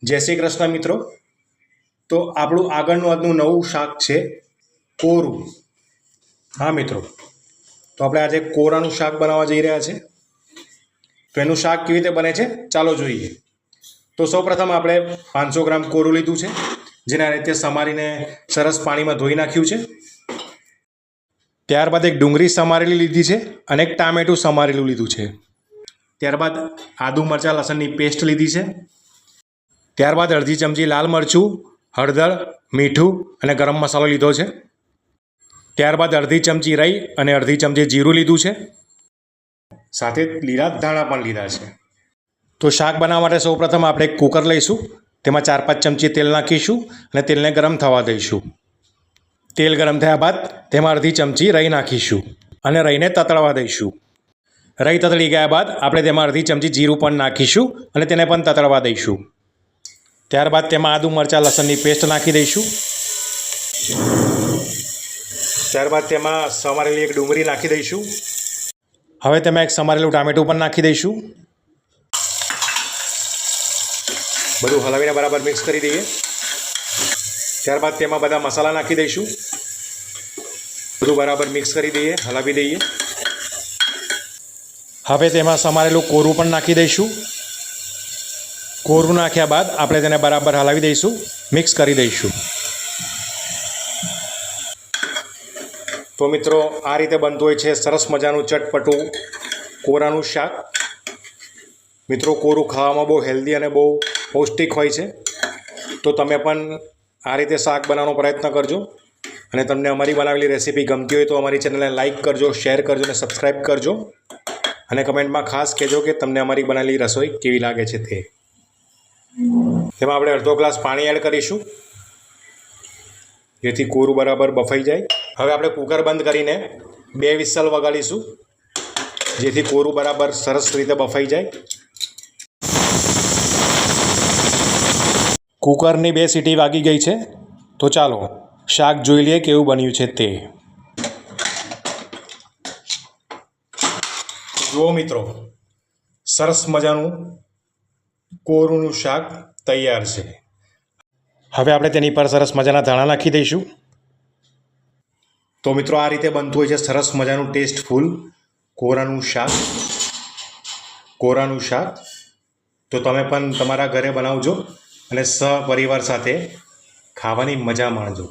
જય શ્રી કૃષ્ણ મિત્રો। તો આપણું આગળનું આજનું નવું શાક છે કોરું। હા મિત્રો, તો આપણે આજે કોરાનું શાક બનાવવા જઈ રહ્યા છે। તો એનું શાક કેવી રીતે બને છે ચાલો જોઈએ। તો સૌપ્રથમ આપણે 500 ગ્રામ કોરું લીધું છે, જેને આ રીતે સમારીને સરસ પાણીમાં ધોઈ નાખ્યું છે। ત્યારબાદ એક ડુંગળી સમારેલી લીધી છે અને એક ટામેટું સમારેલું લીધું છે। ત્યારબાદ આદુ મરચાં લસણની પેસ્ટ લીધી છે। ત્યારબાદ અડધી ચમચી લાલ મરચું, હળદર, મીઠું અને ગરમ મસાલો લીધો છે। ત્યારબાદ અડધી ચમચી રાઈ અને અડધી ચમચી જીરું લીધું છે, સાથે લીલા ધાણા પણ લીધા છે। તો શાક બનાવવા માટે સૌપ્રથમ આપણે એક કુકર લઈશું, તેમાં 4-5 ચમચી તેલ નાખીશું અને તેલને ગરમ થવા દઈશું। તેલ ગરમ થયા બાદ તેમાં અડધી ચમચી રાઈ નાખીશું અને રાઈને તતળવા દઈશું। રાઈ તતળી ગયા બાદ આપણે તેમાં અડધી ચમચી જીરું પણ નાખીશું અને તેને પણ તતળવા દઈશું। ત્યારબાદ તેમાં આદુ મરચાં લસણની પેસ્ટ નાખી દઈશું। ત્યારબાદ તેમાં સમારેલી એક ડુંગળી નાખી દઈશું। હવે તેમાં એક સમારેલું ટામેટું પણ નાખી દઈશું। બધું હલાવીને બરાબર મિક્સ કરી દઈએ। ત્યારબાદ તેમાં બધા મસાલા નાખી દઈશું। બધું બરાબર મિક્સ કરી દઈએ, હલાવી દઈએ। હવે તેમાં સમારેલું કોરું પણ નાખી દઈશું। કોરું નાખ્યા બાદ આપણે તેને બરાબર હલાવી દઈશું, મિક્સ કરી દઈશું। તો મિત્રો, આ રીતે બનતું હોય છે સરસ મજાનું ચટપટું કોરાનું શાક। મિત્રો, કોરું ખાવામાં બહુ હેલ્ધી અને બહુ પૌષ્ટિક હોય છે। તો તમે પણ આ રીતે શાક બનાવવાનો પ્રયત્ન કરજો અને તમને અમારી બનાવેલી રેસીપી ગમતી હોય તો અમારી ચેનલને લાઇક કરજો, શેર કરજો અને સબસ્ક્રાઈબ કરજો અને કમેન્ટમાં ખાસ કહેજો કે તમને અમારી બનાવેલી રસોઈ કેવી લાગે છે તે। તેમાં આપણે અડધો ગ્લાસ પાણી એડ કરીશું, જેથી કોરું બરાબર બફાઈ જાય। હવે આપણે કુકર બંધ કરીને 2 વિસલ વગાડીશું, જેથી કોરું બરાબર સરસ રીતે બફાઈ જાય। કુકરની 2 સીટી વાગી ગઈ છે, તો ચાલો શાક જોઈ લઈએ કેવું બન્યું છે તે। જુઓ મિત્રો, સરસ મજાનું કોરુંનું શાક તૈયાર છે। હવે આપણે તેની પર સરસ મજાના ધાણા નાખી દઈશું। તો મિત્રો, આ રીતે બનતું હોય છે સરસ મજાનું ટેસ્ટફુલ કોરાનું શાક। તો તમે પણ તમારા ઘરે બનાવજો અને સહપરિવાર સાથે ખાવાની મજા માણજો।